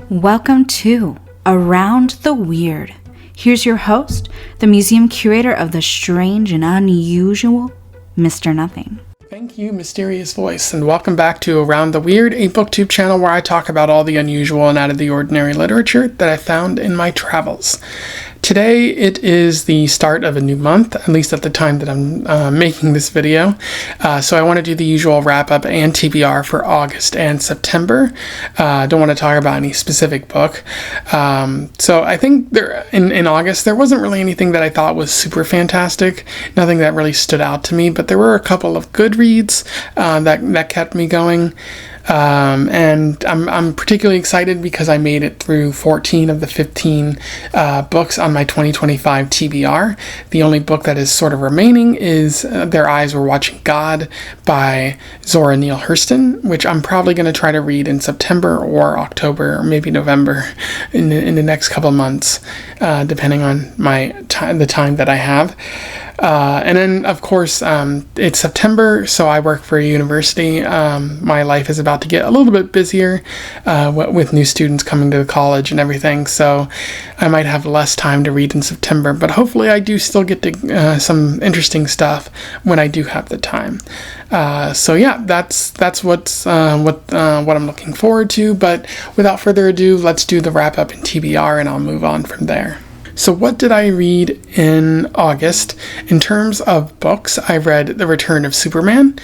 Welcome to Around the Weird. Here's your host, the museum curator of the strange and unusual, Mr. Nothing. Thank you, mysterious voice, and welcome back to Around the Weird, a booktube channel where I talk about all the unusual and out of the ordinary literature that I found in my travels. Today it is the start of a new month, at least at the time that I'm making this video. So I want to do the usual wrap-up and TBR for August and September. Don't want to talk about any specific book. So I think in August there wasn't really anything that I thought was super fantastic. Nothing that really stood out to me, but there were a couple of good reads that kept me going. And I'm particularly excited because I made it through 14 of the 15 books on my 2025 TBR. The only book that is sort of remaining is Their Eyes Were Watching God by Zora Neale Hurston, which I'm probably going to try to read in September or October or maybe November in the next couple months, depending on the time that I have. And then, of course, it's September, so I work for a university. My life is about to get a little bit busier with new students coming to the college and everything, so I might have less time to read in September, but hopefully I do still get to some interesting stuff when I do have the time. So yeah, that's what I'm looking forward to, but without further ado, let's do the wrap-up in TBR and I'll move on from there. So what did I read in August? In terms of books, I read The Return of Superman,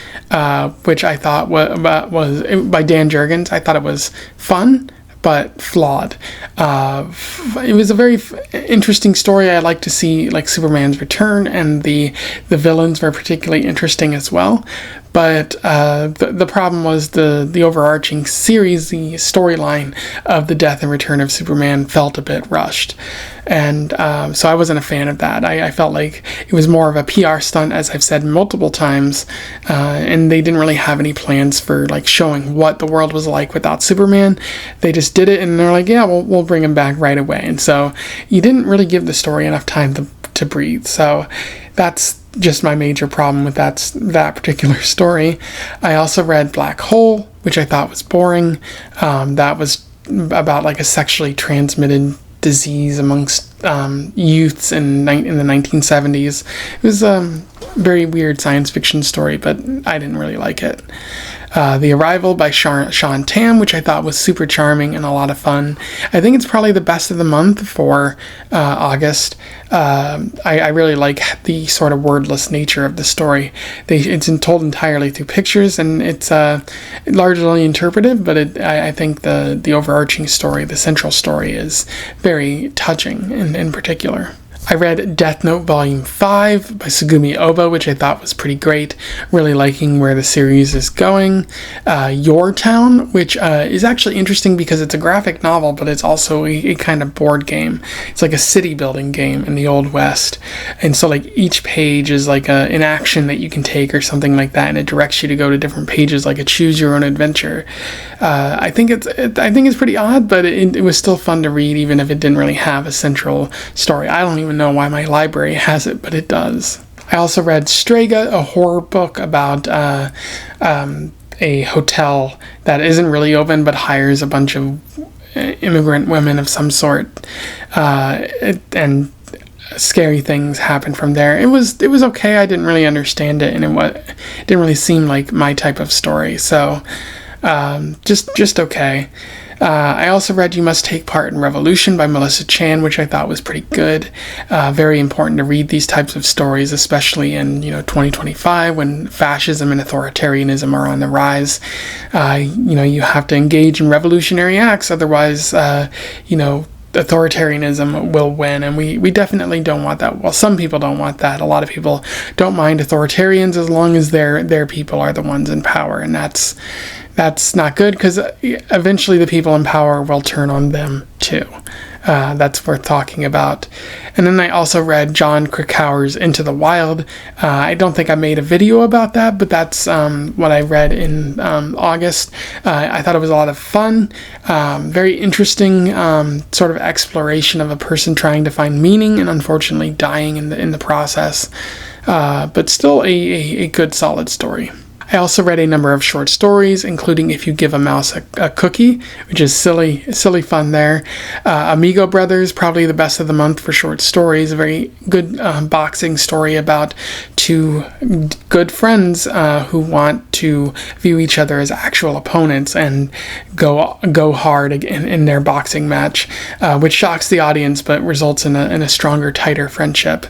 which I thought was by Dan Jurgens. I thought it was fun, but flawed. It was a very interesting story. I like to see Superman's return, and the villains were particularly interesting as well. But the problem was the overarching series, the storyline of the death and return of Superman felt a bit rushed. And so I wasn't a fan of that. I felt like it was more of a PR stunt, as I've said multiple times, and they didn't really have any plans for showing what the world was like without Superman. They just did it, and they're like, yeah, we'll bring him back right away. And so you didn't really give the story enough time to breathe. So that's just my major problem with that particular story. I also read Black Hole, which I thought was boring. That was about a sexually transmitted disease amongst youths in the 1970s. It was a very weird science fiction story, but I didn't really like it. The Arrival by Sean Tam, which I thought was super charming and a lot of fun. I think it's probably the best of the month for August. I really like the sort of wordless nature of the story. It's told entirely through pictures, and it's largely interpretive, but I think the overarching story, the central story, is very touching in particular. I read Death Note Volume 5 by Sugumi Oba, which I thought was pretty great. Really liking where the series is going. Your Town, which is actually interesting because it's a graphic novel, but it's also a kind of board game. It's like a city building game in the Old West. And so each page is an action that you can take or something like that, and it directs you to go to different pages, like a choose your own adventure. I think it's pretty odd, but it was still fun to read, even if it didn't really have a central story. I don't even know why my library has it, but it does. I also read Strega, a horror book about a hotel that isn't really open but hires a bunch of immigrant women of some sort, and scary things happen from there. It was okay. I didn't really understand it, and it didn't really seem like my type of story, so just okay. I also read You Must Take Part in Revolution by Melissa Chan, which I thought was pretty good. Very important to read these types of stories, especially in 2025 when fascism and authoritarianism are on the rise. You have to engage in revolutionary acts, otherwise authoritarianism will win, and we definitely don't want that. Well, some people don't want that. A lot of people don't mind authoritarians as long as their people are the ones in power, and that's not good, because eventually the people in power will turn on them too. That's worth talking about. And then I also read John Krakauer's Into the Wild. I don't think I made a video about that, but that's what I read in August. I thought it was a lot of fun. Very interesting sort of exploration of a person trying to find meaning and unfortunately dying in the process. But still a good solid story. I also read a number of short stories, including If You Give a Mouse a Cookie, which is silly fun there. Amigo Brothers, probably the best of the month for short stories. A very good boxing story about two good friends who want to view each other as actual opponents and go hard in their boxing match, which shocks the audience but results in a stronger, tighter friendship.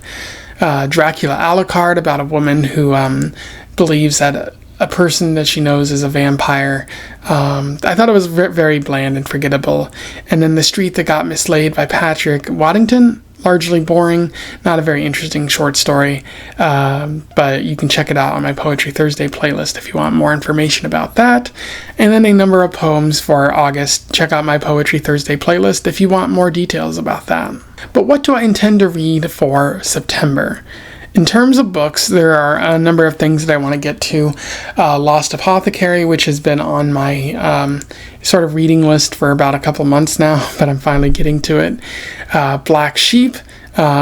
Draculalucard, about a woman who believes that a person that she knows is a vampire. I thought it was very bland and forgettable. And then The Street That Got Mislaid by Patrick Waddington, largely boring, not a very interesting short story, but you can check it out on my Poetry Thursday playlist if you want more information about that. And then a number of poems for August. Check out my Poetry Thursday playlist if you want more details about that. But what do I intend to read for September? In terms of books, there are a number of things that I want to get to. Lost Apothecary, which has been on my sort of reading list for about a couple months now, but I'm finally getting to it. Black Sheep,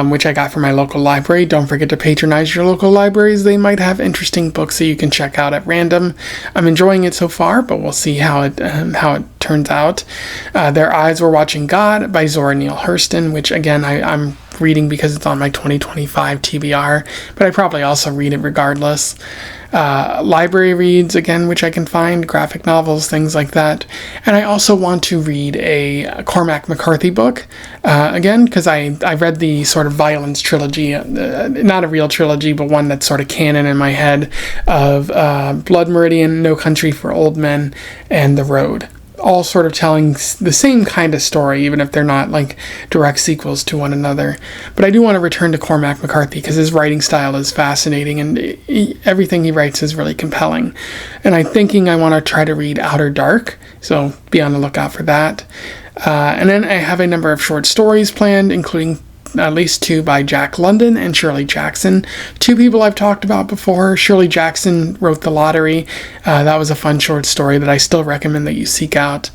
which I got from my local library. Don't forget to patronize your local libraries. They might have interesting books that you can check out at random. I'm enjoying it so far, but we'll see how it turns out. Their Eyes Were Watching God by Zora Neale Hurston, which again I'm reading because it's on my 2025 TBR, but I probably also read it regardless. Library reads, again, which I can find, graphic novels, things like that. And I also want to read a Cormac McCarthy book, again, because I read the sort of Violence trilogy, not a real trilogy, but one that's sort of canon in my head, of Blood Meridian, No Country for Old Men, and The Road. All sort of telling the same kind of story, even if they're not like direct sequels to one another. But I do want to return to Cormac McCarthy because his writing style is fascinating and everything he writes is really compelling. And I'm thinking I want to try to read Outer Dark, so be on the lookout for that. And then I have a number of short stories planned, including at least 2 by Jack London and Shirley Jackson. 2 people I've talked about before. Shirley Jackson wrote The Lottery. That was a fun short story that I still recommend that you seek out.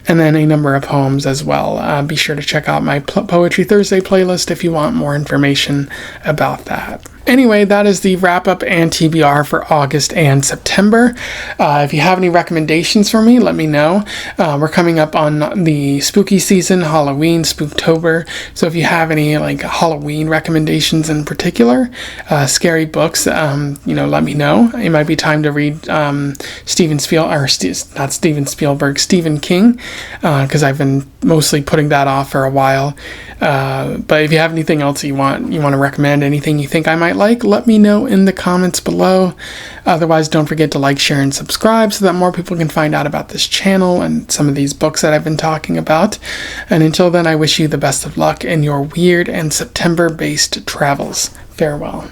And then a number of poems as well. Be sure to check out my Poetry Thursday playlist if you want more information about that. Anyway, that is the wrap-up and TBR for August and September. If you have any recommendations for me, let me know. We're coming up on the spooky season, Halloween, Spooktober. So if you have any like Halloween recommendations in particular, scary books, let me know. It might be time to read Stephen King, because I've been mostly putting that off for a while. But if you have anything else you want to recommend, anything you think I might like, let me know in the comments below. Otherwise, don't forget to like, share, and subscribe so that more people can find out about this channel and some of these books that I've been talking about. And until then, I wish you the best of luck in your weird and September-based travels. Farewell.